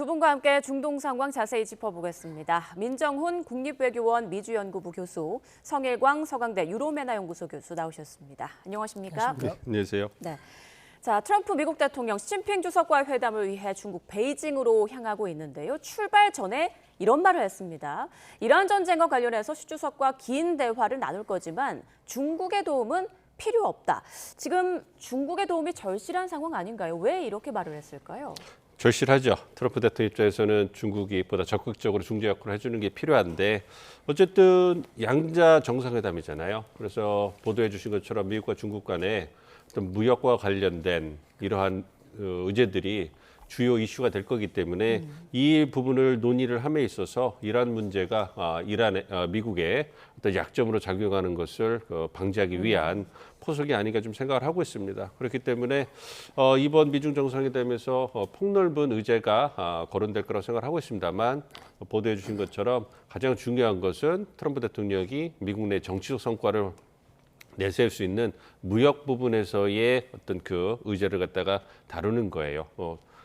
분과 함께 중동 상황 자세히 짚어보겠습니다. 민정훈 국립외교원 미주연구부 교수, 성일광 서강대 유로메나연구소 교수 나오셨습니다. 안녕하십니까? 네, 안녕하세요. 네. 자, 트럼프 미국 대통령 시진핑 주석과의 회담을 위해 중국 베이징으로 향하고 있는데요. 출발 전에 이런 말을 했습니다. 이란 전쟁과 관련해서 시 주석과 긴 대화를 나눌 거지만 중국의 도움은 필요 없다. 지금 중국의 도움이 절실한 상황 아닌가요? 왜 이렇게 말을 했을까요? 절실하죠. 트럼프 대통령 입장에서는 중국이 보다 적극적으로 중재 역할을 해주는 게 필요한데 어쨌든 양자 정상회담이잖아요. 그래서 보도해 주신 것처럼 미국과 중국 간에 어떤 무역과 관련된 이러한 의제들이 주요 이슈가 될 거기 때문에 이 부분을 논의를 함에 있어서 이란 문제가 미국의 어떤 약점으로 작용하는 것을 방지하기 위한 포석이 아닌가 좀 생각을 하고 있습니다. 그렇기 때문에 이번 미중 정상회담에서 폭넓은 의제가 거론될 거라고 생각을 하고 있습니다만 보도해 주신 것처럼 가장 중요한 것은 트럼프 대통령이 미국 내 정치적 성과를 내세울 수 있는 무역 부분에서의 어떤 그 의제를 갖다가 다루는 거예요.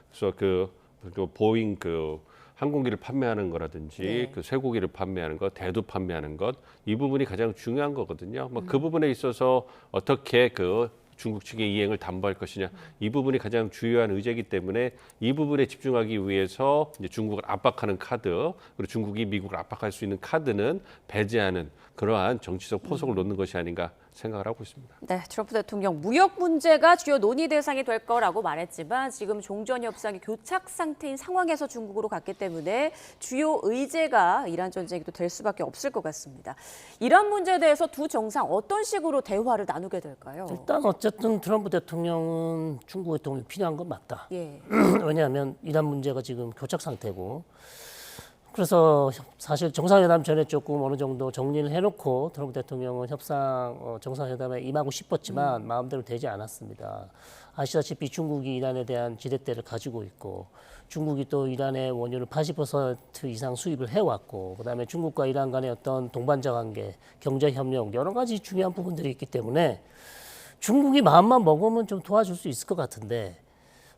그래서 그 보잉 항공기를 판매하는 거라든지 네. 그 쇠고기를 판매하는 것, 대두 판매하는 것, 이 부분이 가장 중요한 거거든요. 그 부분에 있어서 어떻게 그 중국 측의 이행을 담보할 것이냐, 이 부분이 가장 주요한 의제이기 때문에 이 부분에 집중하기 위해서 이제 중국을 압박하는 카드, 그리고 중국이 미국을 압박할 수 있는 카드는 배제하는 그러한 정치적 포석을 놓는 것이 아닌가 생각을 하고 있습니다. 네, 트럼프 대통령 무역 문제가 주요 논의 대상이 될 거라고 말했지만 지금 종전 협상이 교착 상태인 상황에서 중국으로 갔기 때문에 주요 의제가 이란 전쟁이 또 될 수밖에 없을 것 같습니다. 이란 문제에 대해서 두 정상 어떤 식으로 대화를 나누게 될까요? 일단 어쨌든 트럼프 대통령은 중국의 도움이 필요한 건 맞다. 예. 왜냐하면 이란 문제가 지금 교착 상태고 그래서 사실 정상회담 전에 조금 어느 정도 정리를 해놓고 트럼프 대통령은 정상회담에 임하고 싶었지만 마음대로 되지 않았습니다. 아시다시피 중국이 이란에 대한 지렛대를 가지고 있고 중국이 또 이란의 원유를 80% 이상 수입을 해왔고 그다음에 중국과 이란 간의 어떤 동반자 관계, 경제 협력 여러 가지 중요한 부분들이 있기 때문에 중국이 마음만 먹으면 좀 도와줄 수 있을 것 같은데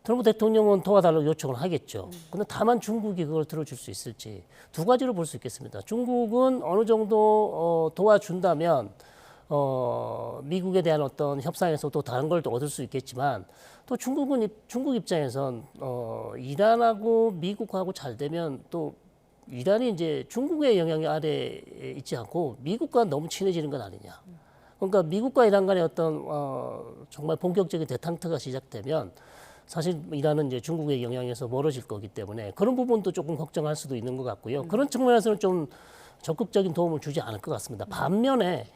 트럼프 대통령은 도와달라고 요청을 하겠죠. 근데 다만 중국이 그걸 들어줄 수 있을지 두 가지로 볼 수 있겠습니다. 중국은 어느 정도 도와준다면 미국에 대한 어떤 협상에서 또 다른 걸 또 얻을 수 있겠지만 또 중국 입장에선 이란하고 미국하고 잘 되면 또 이란이 이제 중국의 영향 아래에 있지 않고 미국과 너무 친해지는 건 아니냐. 그러니까 미국과 이란 간의 어떤 정말 본격적인 대탕트가 시작되면 사실 이란은 이제 중국의 영향에서 멀어질 거기 때문에 그런 부분도 조금 걱정할 수도 있는 것 같고요. 그런 측면에서는 좀 적극적인 도움을 주지 않을 것 같습니다. 반면에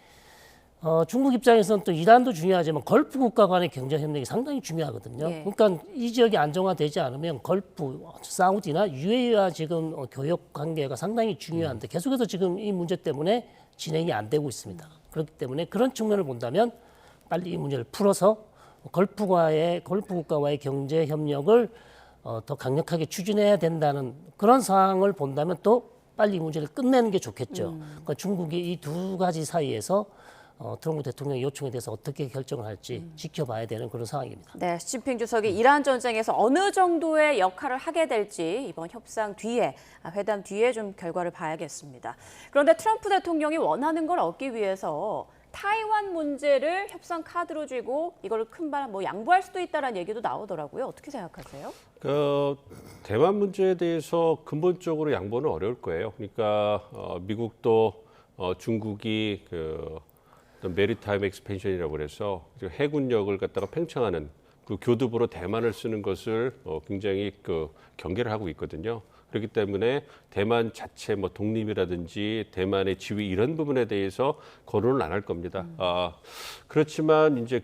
중국 입장에서는 또 이란도 중요하지만 걸프 국가 간의 경제 협력이 상당히 중요하거든요. 예. 그러니까 이 지역이 안정화되지 않으면 걸프, 사우디나 UAE와 지금 교역 관계가 상당히 중요한데 계속해서 지금 이 문제 때문에 진행이 안 되고 있습니다. 그렇기 때문에 그런 측면을 본다면 빨리 이 문제를 풀어서 걸프 국가와의 경제 협력을 더 강력하게 추진해야 된다는 그런 상황을 본다면 또 빨리 이 문제를 끝내는 게 좋겠죠. 그러니까 중국이 이 두 가지 사이에서 트럼프 대통령의 요청에 대해서 어떻게 결정을 할지 지켜봐야 되는 그런 상황입니다. 네, 시진핑 주석이 이란 전쟁에서 어느 정도의 역할을 하게 될지 이번 협상 뒤에, 회담 뒤에 좀 결과를 봐야겠습니다. 그런데 트럼프 대통령이 원하는 걸 얻기 위해서 타이완 문제를 협상 카드로 쥐고 이걸 큰발 양보할 수도 있다는 얘기도 나오더라고요. 어떻게 생각하세요? 대만 문제에 대해서 근본적으로 양보는 어려울 거예요. 그러니까 미국도 중국이 어떤 메리타임 엑스펜션이라고 그래서 해군력을 갖다가 팽창하는 그 교두보로 대만을 쓰는 것을 굉장히 경계를 하고 있거든요. 그렇기 때문에 대만 자체 독립이라든지 대만의 지위 이런 부분에 대해서 거론을 안 할 겁니다. 그렇지만 이제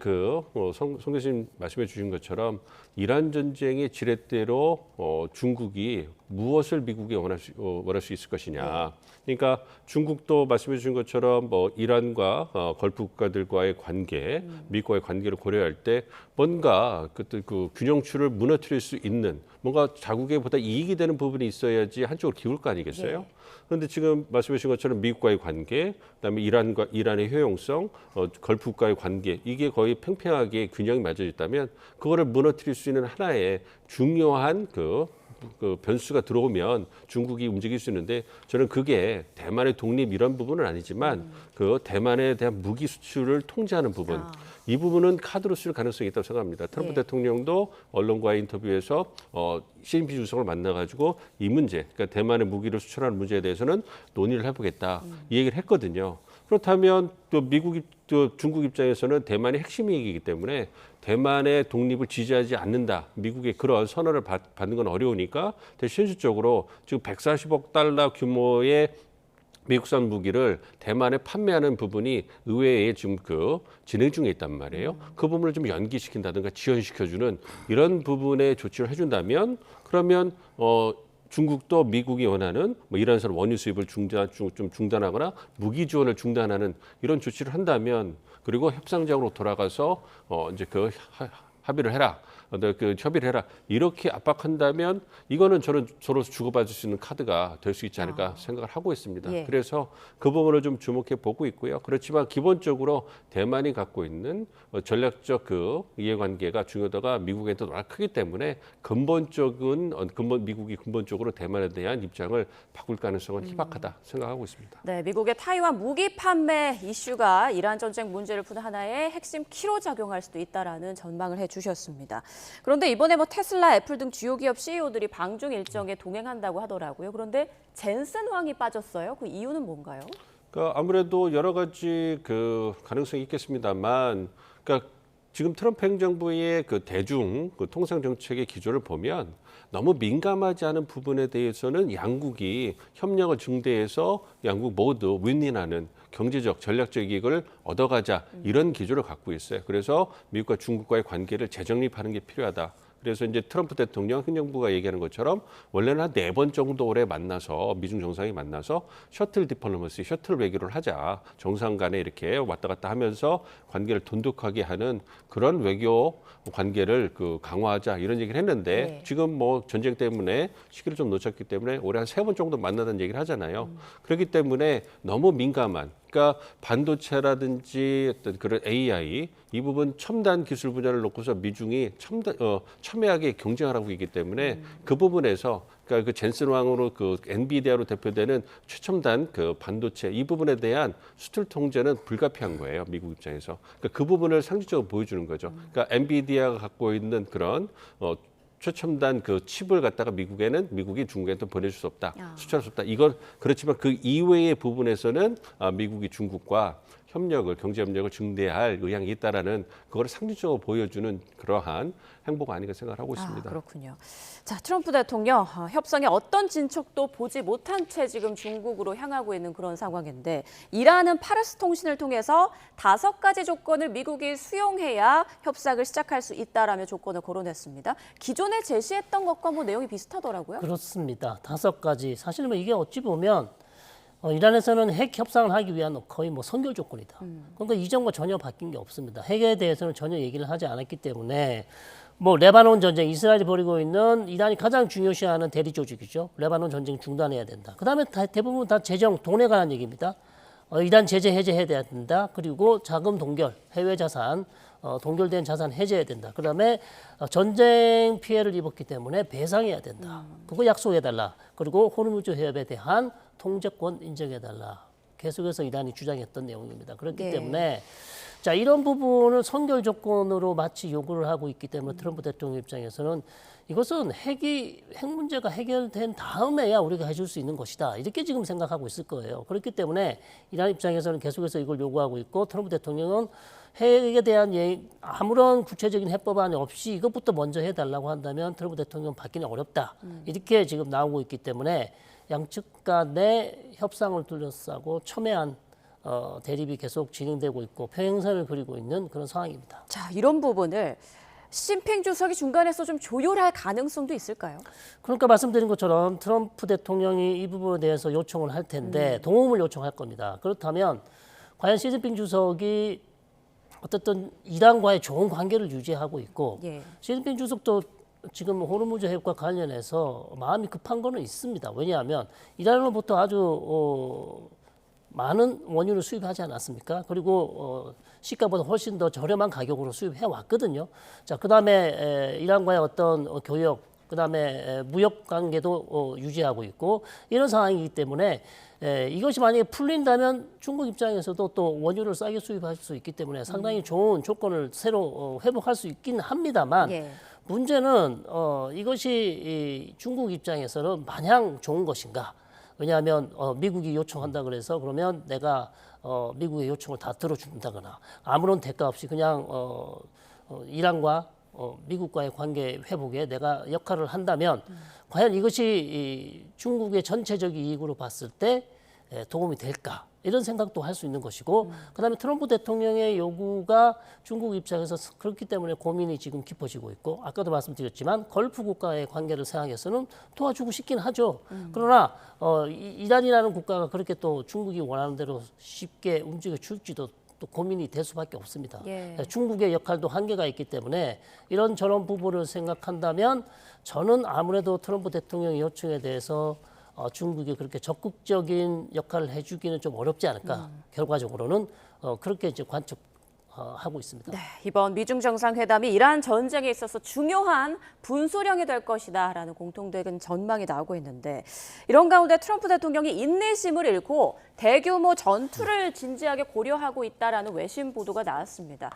송 교수님 말씀해 주신 것처럼 이란 전쟁의 지렛대로 중국이 무엇을 미국이 원할 수 있을 것이냐. 그러니까 중국도 말씀해 주신 것처럼 이란과 걸프 국가들과의 관계, 미국과의 관계를 고려할 때 뭔가 그 균형추를 무너뜨릴 수 있는 뭔가 자국에 보다 이익이 되는 부분이 있어야지 한쪽으로 기울 거 아니겠어요? 네. 그런데 지금 말씀해 주신 것처럼 미국과의 관계, 그다음에 이란의 효용성, 걸프 국가의 관계 이게 거의 팽팽하게 균형이 맞아 있다면 그거를 무너뜨릴 수 있는 하나의 중요한 그 변수가 들어오면 중국이 움직일 수 있는데 저는 그게 대만의 독립 이런 부분은 아니지만 그 대만에 대한 무기 수출을 통제하는 부분 이 부분은 카드로 쓸 가능성이 있다고 생각합니다. 트럼프 네. 대통령도 언론과의 인터뷰에서 시진핑 주석을 만나가지고 이 문제, 그러니까 대만의 무기를 수출하는 문제에 대해서는 논의를 해보겠다 이 얘기를 했거든요. 그렇다면 또 또 중국 입장에서는 대만이 핵심 이익이기 때문에 대만의 독립을 지지하지 않는다. 미국의 그런 선언을 받는 건 어려우니까 대신 현실적으로 지금 140억 달러 규모의 미국산 무기를 대만에 판매하는 부분이 의회에 지금 진행 중에 있단 말이에요. 그 부분을 좀 연기시킨다든가 지연시켜주는 이런 부분의 조치를 해준다면 그러면 중국도 미국이 원하는 뭐 이란산 원유 수입을 좀 중단하거나 무기 지원을 중단하는 이런 조치를 한다면 그리고 협상장으로 돌아가서 이제 합의를 해라. 협의를 해라. 이렇게 압박한다면 이거는 저는 서로 주고받을 수 있는 카드가 될 수 있지 않을까 생각을 하고 있습니다. 예. 그래서 그 부분을 좀 주목해 보고 있고요. 그렇지만 기본적으로 대만이 갖고 있는 전략적 이해관계가 중요도가 미국에도 워낙 크기 때문에 미국이 근본적으로 대만에 대한 입장을 바꿀 가능성은 희박하다 생각하고 있습니다. 네, 미국의 타이완 무기 판매 이슈가 이란 전쟁 문제를 푸는 하나의 핵심 키로 작용할 수도 있다라는 전망을 해주셨습니다. 그런데 이번에 뭐 테슬라, 애플 등 주요 기업 CEO들이 방중 일정에 동행한다고 하더라고요. 그런데 젠슨 황이 빠졌어요. 그 이유는 뭔가요? 그러니까 아무래도 여러 가지 가능성이 있겠습니다만, 그러니까 지금 트럼프 행정부의 대중 통상 정책의 기조를 보면 너무 민감하지 않은 부분에 대해서는 양국이 협력을 증대해서 양국 모두 윈윈하는 경제적, 전략적 이익을 얻어가자 이런 기조를 갖고 있어요. 그래서 미국과 중국과의 관계를 재정립하는 게 필요하다. 그래서 이제 트럼프 대통령 행정부가 얘기하는 것처럼 원래는 한 4번 정도 올해 만나서 미중 정상이 만나서 셔틀 디플로마시, 셔틀 외교를 하자. 정상 간에 이렇게 왔다 갔다 하면서 관계를 돈독하게 하는 그런 외교 관계를 강화하자 이런 얘기를 했는데 네. 지금 뭐 전쟁 때문에 시기를 좀 놓쳤기 때문에 올해 한 3번 정도 만나는 얘기를 하잖아요. 그렇기 때문에 너무 민감한 그러니까 반도체라든지 어떤 그런 AI 이 부분 첨단 기술 분야를 놓고서 미중이 첨예하게 경쟁하고 있기 때문에 그 부분에서 그러니까 젠슨 왕으로 엔비디아로 대표되는 최첨단 반도체 이 부분에 대한 수출 통제는 불가피한 거예요. 미국 입장에서. 그러니까 그 부분을 상징적으로 보여주는 거죠. 그러니까 엔비디아가 갖고 있는 그런 최첨단 칩을 갖다가 미국이 중국에도 보내줄 수 없다, 수출할 수 없다. 이건 그렇지만 그 이외의 부분에서는 미국이 중국과 경제 협력을 증대할 의향이 있다라는 그걸 상징적으로 보여주는 그러한 행보가 아닌가 생각을 하고 있습니다. 그렇군요. 자, 트럼프 대통령 협상에 어떤 진척도 보지 못한 채 지금 중국으로 향하고 있는 그런 상황인데 이란은 파르스 통신을 통해서 5가지 조건을 미국이 수용해야 협상을 시작할 수 있다라며 조건을 거론했습니다. 기존에 제시했던 것과 뭐 내용이 비슷하더라고요. 그렇습니다. 5가지. 사실 뭐 이게 어찌 보면 이란에서는 핵 협상을 하기 위한 거의 뭐 선결 조건이다. 그러니까 이전과 전혀 바뀐 게 없습니다. 핵에 대해서는 전혀 얘기를 하지 않았기 때문에 뭐 레바논 전쟁, 이스라엘이 벌이고 있는 이란이 가장 중요시하는 대리 조직이죠. 레바논 전쟁 중단해야 된다. 그다음에 대부분 다 재정, 돈에 관한 얘기입니다. 이란 제재 해제해야 된다. 그리고 자금 동결, 해외 자산, 동결된 자산 해제해야 된다. 그다음에 전쟁 피해를 입었기 때문에 배상해야 된다. 그거 약속해달라. 그리고 호르무즈 해협에 대한 통제권 인정해달라. 계속해서 이란이 주장했던 내용입니다. 그렇기 네. 때문에 자 이런 부분을 선결 조건으로 마치 요구를 하고 있기 때문에 트럼프 대통령 입장에서는 이것은 핵 문제가 해결된 다음에야 우리가 해줄 수 있는 것이다. 이렇게 지금 생각하고 있을 거예요. 그렇기 때문에 이란 입장에서는 계속해서 이걸 요구하고 있고 트럼프 대통령은 핵에 대한 아무런 구체적인 해법안이 없이 이것부터 먼저 해달라고 한다면 트럼프 대통령은 받기는 어렵다. 이렇게 지금 나오고 있기 때문에 양측 간의 협상을 둘러싸고 첨예한 대립이 계속 진행되고 있고 평행선을 그리고 있는 그런 상황입니다. 자, 이런 부분을 시진핑 주석이 중간에서 좀 조율할 가능성도 있을까요? 그러니까 말씀드린 것처럼 트럼프 대통령이 이 부분에 대해서 요청을 할 텐데 도움을 요청할 겁니다. 그렇다면 과연 시진핑 주석이 어쨌든 이란과의 좋은 관계를 유지하고 있고 예. 시진핑 주석도 지금 호르무즈 해협과 관련해서 마음이 급한 거는 있습니다. 왜냐하면 이란으로부터 아주 많은 원유를 수입하지 않았습니까? 그리고 시가보다 훨씬 더 저렴한 가격으로 수입해 왔거든요. 자, 그다음에 이란과의 어떤 교역 그다음에 무역 관계도 유지하고 있고 이런 상황이기 때문에 이것이 만약에 풀린다면 중국 입장에서도 또 원유를 싸게 수입할 수 있기 때문에 상당히 좋은 조건을 새로 회복할 수 있긴 합니다만 예. 문제는 이것이 이 중국 입장에서는 마냥 좋은 것인가? 왜냐하면 미국이 요청한다 그래서 그러면 내가 미국의 요청을 다 들어준다거나 아무런 대가 없이 그냥 이란과 미국과의 관계 회복에 내가 역할을 한다면 과연 이것이 이 중국의 전체적 이익으로 봤을 때 도움이 될까? 이런 생각도 할 수 있는 것이고 그다음에 트럼프 대통령의 요구가 중국 입장에서 그렇기 때문에 고민이 지금 깊어지고 있고 아까도 말씀드렸지만 걸프 국가의 관계를 생각해서는 도와주고 싶긴 하죠. 그러나 이란이라는 국가가 그렇게 또 중국이 원하는 대로 쉽게 움직여 줄지도 또 고민이 될 수밖에 없습니다. 예. 중국의 역할도 한계가 있기 때문에 이런 저런 부분을 생각한다면 저는 아무래도 트럼프 대통령의 요청에 대해서 중국이 그렇게 적극적인 역할을 해주기는 좀 어렵지 않을까. 결과적으로는 그렇게 이제 관측하고 있습니다. 네, 이번 미중 정상회담이 이란 전쟁에 있어서 중요한 분수령이 될 것이다라는 공통된 전망이 나오고 있는데 이런 가운데 트럼프 대통령이 인내심을 잃고 대규모 전투를 진지하게 고려하고 있다라는 외신 보도가 나왔습니다.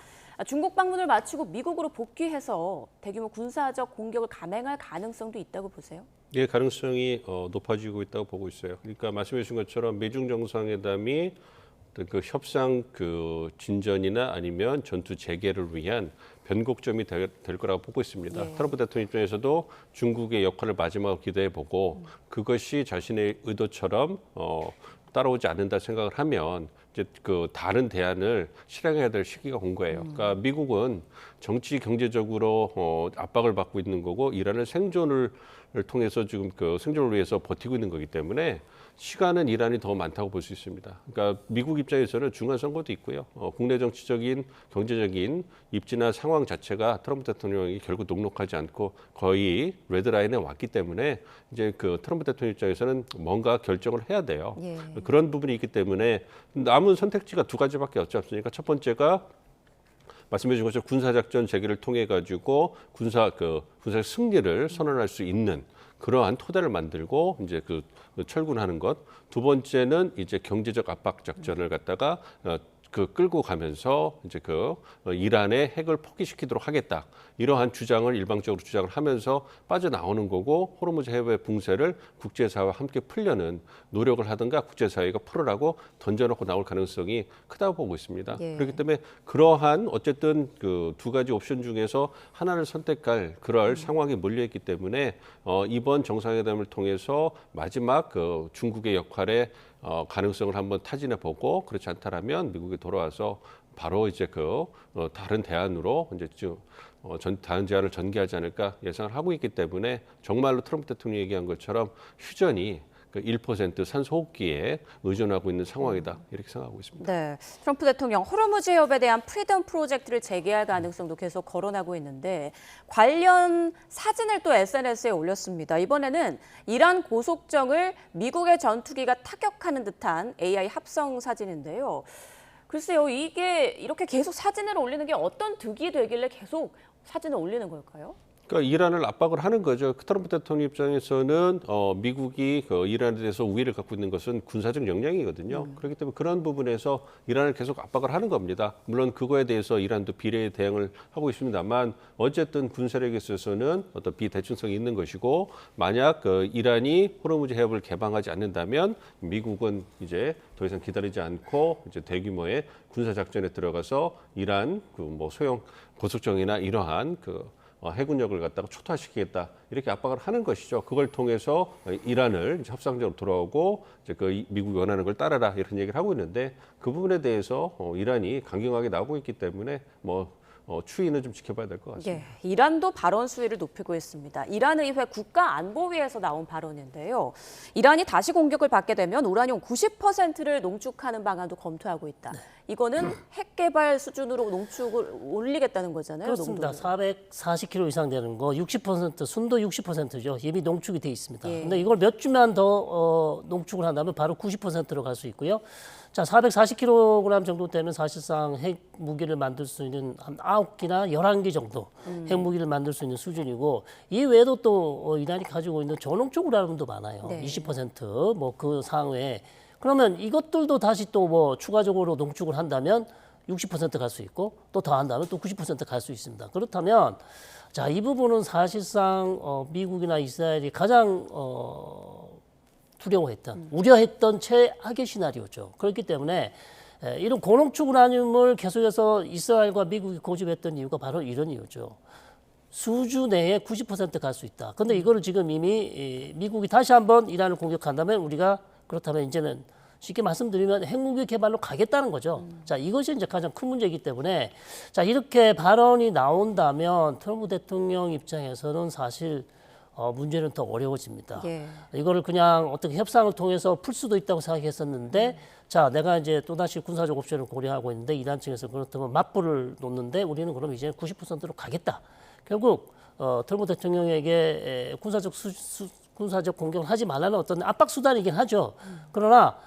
중국 방문을 마치고 미국으로 복귀해서 대규모 군사적 공격을 감행할 가능성도 있다고 보세요? 예, 가능성이 높아지고 있다고 보고 있어요. 그러니까 말씀해 주신 것처럼 미중 정상회담이 어떤 그 협상 그 진전이나 아니면 전투 재개를 위한 변곡점이 될 거라고 보고 있습니다. 예. 트럼프 대통령 입장에서도 중국의 역할을 마지막으로 기대해 보고 그것이 자신의 의도처럼 따라오지 않는다 생각을 하면 이제 그 다른 대안을 실행해야 될 시기가 온 거예요. 그러니까 미국은 정치 경제적으로 압박을 받고 있는 거고 이란을 생존을 통해서 지금 그 생존을 위해서 버티고 있는 거기 때문에 시간은 이란이 더 많다고 볼 수 있습니다. 그러니까 미국 입장에서는 중간 선거도 있고요. 국내 정치적인 경제적인 입지나 상황 자체가 트럼프 대통령이 결국 녹록하지 않고 거의 레드라인에 왔기 때문에 이제 그 트럼프 대통령 입장에서는 뭔가 결정을 해야 돼요. 예. 그런 부분이 있기 때문에 남은 선택지가 두 가지밖에 없지 않습니까? 첫 번째가 말씀해 주신 것처럼 군사작전 재개를 통해 가지고 군사 승리를 선언할 수 있는 그러한 토대를 만들고 이제 그 철군하는 것. 두 번째는 이제 경제적 압박 작전을 갖다가 끌고 가면서 이제 이란의 핵을 포기시키도록 하겠다. 이러한 주장을 일방적으로 주장을 하면서 빠져나오는 거고 호르무즈 해협의 붕괴를 국제사회와 함께 풀려는 노력을 하든가 국제사회가 풀으라고 던져놓고 나올 가능성이 크다고 보고 있습니다. 예. 그렇기 때문에 그러한 어쨌든 그 두 가지 옵션 중에서 하나를 선택할 그럴 상황이 몰려있기 때문에 이번 정상회담을 통해서 마지막 그 중국의 역할에 가능성을 한번 타진해 보고 그렇지 않다라면 미국에 돌아와서 바로 이제 다른 대안으로 이제 다른 제안을 전개하지 않을까 예상을 하고 있기 때문에 정말로 트럼프 대통령이 얘기한 것처럼 휴전이 1% 산소호흡기에 의존하고 있는 상황이다 이렇게 생각하고 있습니다. 네, 트럼프 대통령 호르무즈 해협에 대한 프리덤 프로젝트를 재개할 가능성도 계속 거론하고 있는데 관련 사진을 또 SNS에 올렸습니다. 이번에는 이란 고속정을 미국의 전투기가 타격하는 듯한 AI 합성 사진인데요. 글쎄요, 이게 이렇게 계속 사진을 올리는 게 어떤 득이 되길래 계속 사진을 올리는 걸까요? 그러니까 이란을 압박을 하는 거죠. 트럼프 대통령 입장에서는 미국이 이란에 대해서 우위를 갖고 있는 것은 군사적 역량이거든요. 그렇기 때문에 그런 부분에서 이란을 계속 압박을 하는 겁니다. 물론 그거에 대해서 이란도 비례의 대응을 하고 있습니다만 어쨌든 군사력에 있어서는 어떤 비대칭성이 있는 것이고 만약 이란이 호르무즈 해협을 개방하지 않는다면 미국은 이제 더 이상 기다리지 않고 이제 대규모의 군사 작전에 들어가서 이란 소형 고속정이나 이러한 해군력을 갖다가 초토화시키겠다 이렇게 압박을 하는 것이죠. 그걸 통해서 이란을 이제 협상적으로 돌아오고 이제 미국이 원하는 걸 따라라 이런 얘기를 하고 있는데 그 부분에 대해서 이란이 강경하게 나오고 있기 때문에 추이는 좀 지켜봐야 될 것 같습니다. 예, 이란도 발언 수위를 높이고 있습니다. 이란 의회 국가안보위에서 나온 발언인데요. 이란이 다시 공격을 받게 되면 우라늄 90%를 농축하는 방안도 검토하고 있다. 이거는 핵 개발 수준으로 농축을 올리겠다는 거잖아요. 그렇습니다. 농도를. 440kg 이상 되는 거 60% 순도 60%죠. 이미 농축이 돼 있습니다. 예. 근데 이걸 몇 주만 더 농축을 한다면 바로 90%로 갈 수 있고요. 자, 440kg 정도 되면 사실상 핵 무기를 만들 수 있는 한 9기나 11기 정도 핵 무기를 만들 수 있는 수준이고 이 외에도 또 이란이 가지고 있는 전홍적 우라늄도 많아요. 네. 20%뭐 그 상외에 그러면 이것들도 다시 또 뭐 추가적으로 농축을 한다면 60% 갈 수 있고 또 더 한다면 또 90% 갈 수 있습니다. 그렇다면 자, 이 부분은 사실상 미국이나 이스라엘이 가장 두려워했던, 우려했던 최악의 시나리오죠. 그렇기 때문에 이런 고농축 우라늄을 계속해서 이스라엘과 미국이 고집했던 이유가 바로 이런 이유죠. 수주 내에 90% 갈 수 있다. 근데 이거를 지금 이미 미국이 다시 한번 이란을 공격한다면 우리가 그렇다면 이제는 쉽게 말씀드리면 핵무기 개발로 가겠다는 거죠. 자, 이것이 이제 가장 큰 문제이기 때문에 자, 이렇게 발언이 나온다면 트럼프 대통령 입장에서는 사실 문제는 더 어려워집니다. 예. 이거를 그냥 어떻게 협상을 통해서 풀 수도 있다고 생각했었는데 자, 내가 이제 또다시 군사적 옵션을 고려하고 있는데 이란 측에서 그렇다면 맞불을 놓는데 우리는 그럼 이제 90%로 가겠다. 결국 트럼프 대통령에게 군사적 공격을 하지 말라는 어떤 압박 수단이긴 하죠. 그러나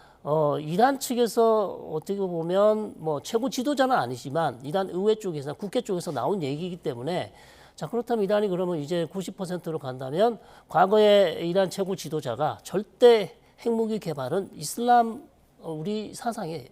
이란 측에서 어떻게 보면 뭐 최고 지도자는 아니지만 이란 의회 쪽에서 국회 쪽에서 나온 얘기이기 때문에 자, 그렇다면 이란이 그러면 이제 90%로 간다면 과거에 이란 최고 지도자가 절대 핵무기 개발은 이슬람 우리 사상에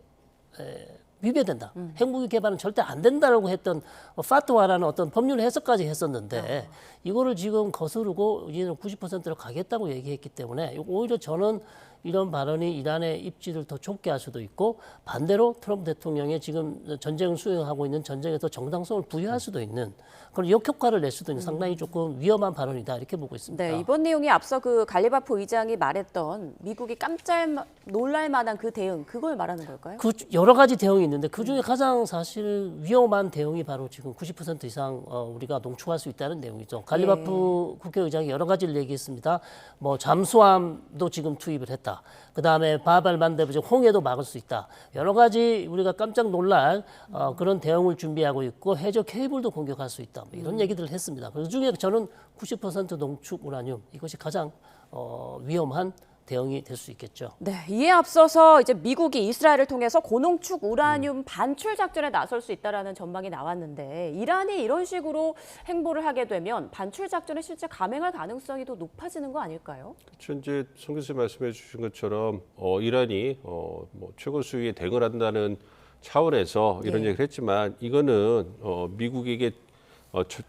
위배된다. 핵무기 개발은 절대 안 된다라고 했던 파트와라는 어떤 법률 해석까지 했었는데 이거를 지금 거스르고 이제는 90%로 가겠다고 얘기했기 때문에 오히려 저는 이런 발언이 이란의 입지를 더 좁게 할 수도 있고 반대로 트럼프 대통령의 지금 전쟁을 수행하고 있는 전쟁에서 정당성을 부여할 수도 있는 그런 역효과를 낼 수도 있는 상당히 조금 위험한 발언이다 이렇게 보고 있습니다. 네, 이번 내용이 앞서 그 갈리바프 의장이 말했던 미국이 깜짝 놀랄 만한 그 대응, 그걸 말하는 걸까요? 그 여러 가지 대응이 있는데 그 중에 가장 사실 위험한 대응이 바로 지금 90% 이상 우리가 농축할 수 있다는 내용이죠. 갈리바프 국회의장이 여러 가지를 얘기했습니다. 뭐 잠수함도 지금 투입을 했다. 그 다음에 바발 만데브 홍해도 막을 수 있다. 여러 가지 우리가 깜짝 놀랄 그런 대응을 준비하고 있고 해저 케이블도 공격할 수 있다. 뭐 이런 얘기들을 했습니다. 그 중에 저는 90% 농축 우라늄 이것이 가장 위험한 대응이 될 수 있겠죠. 네, 이에 앞서서 이제 미국이 이스라엘을 통해서 고농축 우라늄 반출 작전에 나설 수 있다라는 전망이 나왔는데 이란이 이런 식으로 행보를 하게 되면 반출 작전에 실제 감행할 가능성이 더 높아지는 거 아닐까요? 그렇죠. 이제 송 교수님 말씀해 주신 것처럼 이란이 뭐 최고 수위에 대응을 한다는 차원에서 이런 예. 얘기를 했지만 이거는 미국에게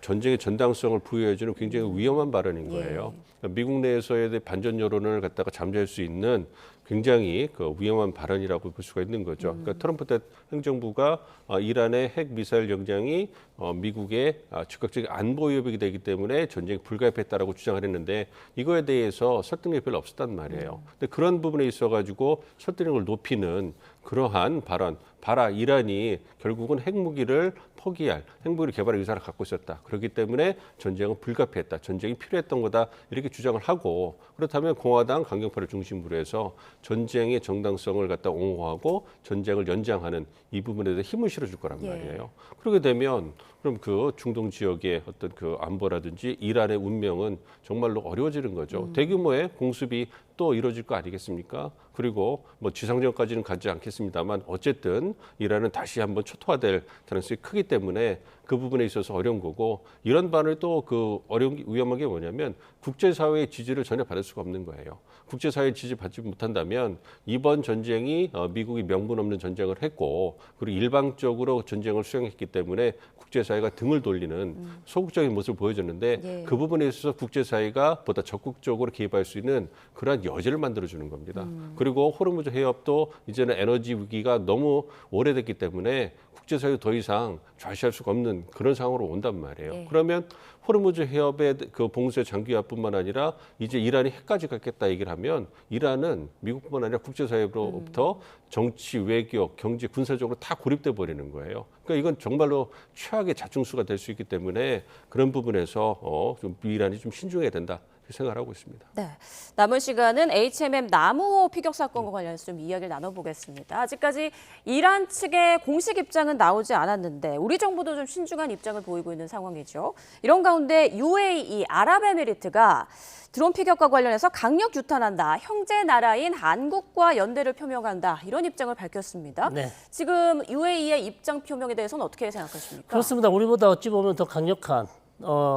전쟁의 전당성을 부여해주는 굉장히 위험한 발언인 거예요. 그러니까 미국 내에서의 반전 여론을 갖다가 잠재울 수 있는 굉장히 그 위험한 발언이라고 볼 수가 있는 거죠. 그러니까 트럼프 행정부가 이란의 핵 미사일 역량이 미국의 즉각적인 안보 위협이 되기 때문에 전쟁이 불가피했다라고 주장을 했는데 이거에 대해서 설득력이 별로 없었단 말이에요. 근데 그런 부분에 있어가지고 설득력을 높이는 그러한 발언, 봐라 이란이 결국은 핵무기를 포기할 핵무기를 개발할 의사를 갖고 있었다. 그렇기 때문에 전쟁은 불가피했다. 전쟁이 필요했던 거다. 이렇게 주장을 하고 그렇다면 공화당 강경파를 중심으로 해서 전쟁의 정당성을 갖다 옹호하고 전쟁을 연장하는 이 부분에 대해서 힘을 실어줄 거란 말이에요. 그렇게 되면 그럼 그 중동 지역의 어떤 그 안보라든지 이란의 운명은 정말로 어려워지는 거죠. 대규모의 공습이 또 이루어질 거 아니겠습니까? 그리고 뭐 지상전까지는 가지 않겠습니다만 어쨌든 이란은 다시 한번 초토화될 가능성이 크기 때문에 그 부분에 있어서 어려운 거고 이런 반을 또 그 위험한 게 뭐냐면 국제사회의 지지를 전혀 받을 수가 없는 거예요. 국제사회의 지지 받지 못한다면 이번 전쟁이 미국이 명분 없는 전쟁을 했고 그리고 일방적으로 전쟁을 수행했기 때문에 국제사회가 등을 돌리는 소극적인 모습을 보여줬는데 예. 그 부분에 있어서 국제사회가 보다 적극적으로 개입할 수 있는 그러한 여지를 만들어주는 겁니다. 그리고 호르무즈 해협도 이제는 에너지 위기가 너무 오래됐기 때문에 국제사회 더 이상 좌시할 수가 없는 그런 상황으로 온단 말이에요. 예. 그러면 호르무즈 해협의 그 봉쇄 장기화뿐만 아니라 이제 이란이 핵까지 갖겠다 얘기를 하면 이란은 미국뿐만 아니라 국제사회로부터 정치, 외교, 경제, 군사적으로 다 고립돼 버리는 거예요. 그러니까 이건 정말로 최악의 자충수가 될 수 있기 때문에 그런 부분에서 좀 이란이 좀 신중해야 된다. 생각하고 있습니다. 네, 남은 시간은 HMM 나무호 피격 사건과 관련해서 좀 이야기를 나눠보겠습니다. 아직까지 이란 측의 공식 입장은 나오지 않았는데 우리 정부도 좀 신중한 입장을 보이고 있는 상황이죠. 이런 가운데 UAE 아랍에미리트가 드론 피격과 관련해서 강력 규탄한다. 형제 나라인 한국과 연대를 표명한다. 이런 입장을 밝혔습니다. 네. 지금 UAE의 입장 표명에 대해서는 어떻게 생각하십니까? 그렇습니다. 우리보다 어찌 보면 더 강력한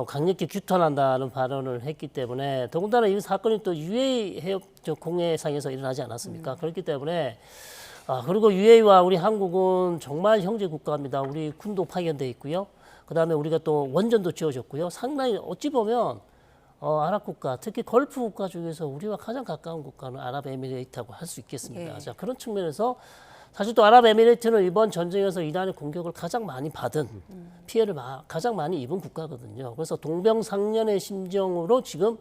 강력히 규탄한다는 발언을 했기 때문에 더군다나 이 사건이 또 UAE 해역 공해상에서 일어나지 않았습니까? 그렇기 때문에 그리고 UAE와 우리 한국은 정말 형제 국가입니다. 우리 군도 파견돼 있고요. 그다음에 우리가 또 원전도 지어졌고요. 상당히 어찌 보면 아랍 국가, 특히 걸프 국가 중에서 우리와 가장 가까운 국가는 아랍에미레이트라고 할 수 있겠습니다. 예. 자, 그런 측면에서 사실 또 아랍에미레이트는 이번 전쟁에서 이란의 공격을 가장 많이 받은 피해를 가장 많이 입은 국가거든요. 그래서 동병상련의 심정으로 지금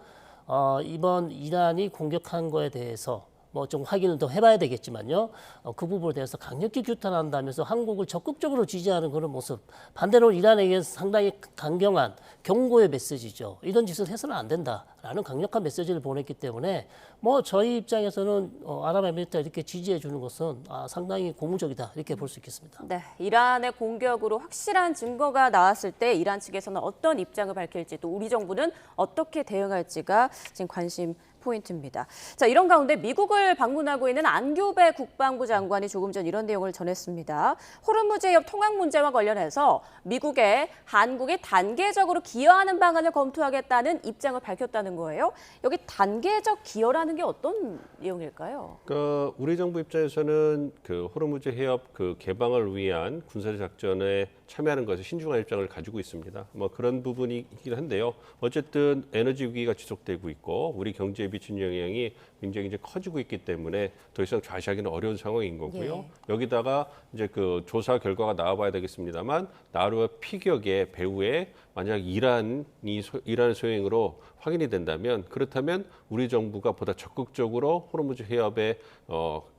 이번 이란이 공격한 거에 대해서 뭐 좀 확인을 더 해봐야 되겠지만요. 그 부분에 대해서 강력히 규탄한다면서 한국을 적극적으로 지지하는 그런 모습. 반대로 이란에게 상당히 강경한 경고의 메시지죠. 이런 짓을 해서는 안 된다라는 강력한 메시지를 보냈기 때문에 뭐 저희 입장에서는 아랍에미리트가 이렇게 지지해 주는 것은 상당히 고무적이다 이렇게 볼 수 있겠습니다. 네, 이란의 공격으로 확실한 증거가 나왔을 때 이란 측에서는 어떤 입장을 밝힐지 또 우리 정부는 어떻게 대응할지가 지금 관심 포인트입니다. 자, 이런 가운데 미국을 방문하고 있는 안규배 국방부 장관이 조금 전 이런 내용을 전했습니다. 호르무즈 해협 통항 문제와 관련해서 미국에 한국이 단계적으로 기여하는 방안을 검토하겠다는 입장을 밝혔다는 거예요. 여기 단계적 기여라는 게 어떤 내용일까요? 그러니까 우리 정부 입장에서는 그 호르무즈 해협 그 개방을 위한 군사 작전에 참여하는 것에 신중한 입장을 가지고 있습니다. 뭐 그런 부분이긴 한데요. 어쨌든 에너지 위기가 지속되고 있고 우리 경제에 미친 영향이 굉장히 이제 커지고 있기 때문에 더 이상 좌시하기는 어려운 상황인 거고요. 예. 여기다가 이제 그 조사 결과가 나와봐야 되겠습니다만 나루와 피격의 배후에 만약 이란의 소행으로 확인이 된다면 그렇다면 우리 정부가 보다 적극적으로 호르무즈 해협의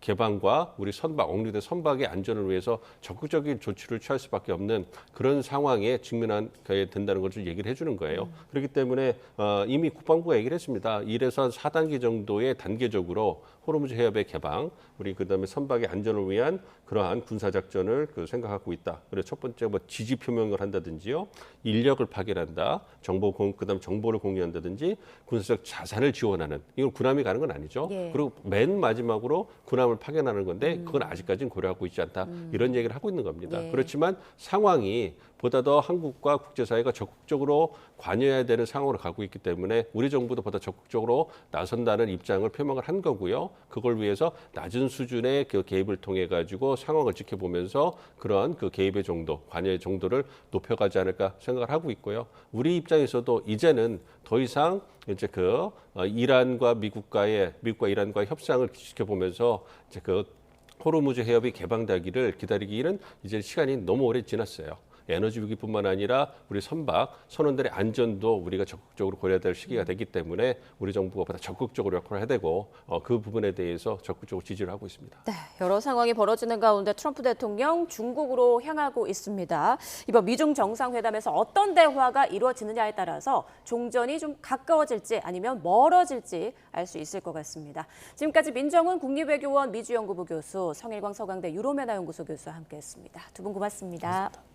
개방과 우리 선박 억류된 선박의 안전을 위해서 적극적인 조치를 취할 수밖에 없는 그런 상황에 직면하게 된다는 것을 얘기를 해주는 거예요. 그렇기 때문에 이미 국방부가 얘기를 했습니다. 1에서 한 4단계 정도의 단계적으로 호르무즈 해협의 개방, 우리 그다음에 선박의 안전을 위한 그러한 군사 작전을 생각하고 있다. 그래서 첫 번째 뭐 지지 표명을 한다든지요, 인력을 파견한다, 그다음 정보를 공유한다든지 군사적 자산을 지원하는 이건 군함이 가는 건 아니죠. 예. 그리고 맨 마지막으로 군함을 파견하는 건데 그건 아직까지는 고려하고 있지 않다. 이런 얘기를 하고 있는 겁니다. 예. 그렇지만 상황이 보다 더 한국과 국제사회가 적극적으로 관여해야 되는 상황으로 가고 있기 때문에 우리 정부도 보다 적극적으로 나선다는 입장을 표명을 한 거고요. 그걸 위해서 낮은 수준의 그 개입을 통해 가지고 상황을 지켜보면서 그런 그 개입의 정도, 관여의 정도를 높여가지 않을까 생각을 하고 있고요. 우리 입장에서도 이제는 더 이상 이제 이란과 미국과 이란과의 협상을 지켜보면서 이제 호르무즈 해협이 개방되기를 기다리기는 이제 시간이 너무 오래 지났어요. 에너지 위기뿐만 아니라 우리 선원들의 안전도 우리가 적극적으로 고려해야 될 시기가 되기 때문에 우리 정부가 보다 적극적으로 역할을 해야 되고 그 부분에 대해서 적극적으로 지지를 하고 있습니다. 네, 여러 상황이 벌어지는 가운데 트럼프 대통령 중국으로 향하고 있습니다. 이번 미중 정상회담에서 어떤 대화가 이루어지느냐에 따라서 종전이 좀 가까워질지 아니면 멀어질지 알 수 있을 것 같습니다. 지금까지 민정훈 국립외교원 미주연구부 교수, 성일광 서강대 유로메나 연구소 교수와 함께했습니다. 두 분 고맙습니다. 고맙습니다.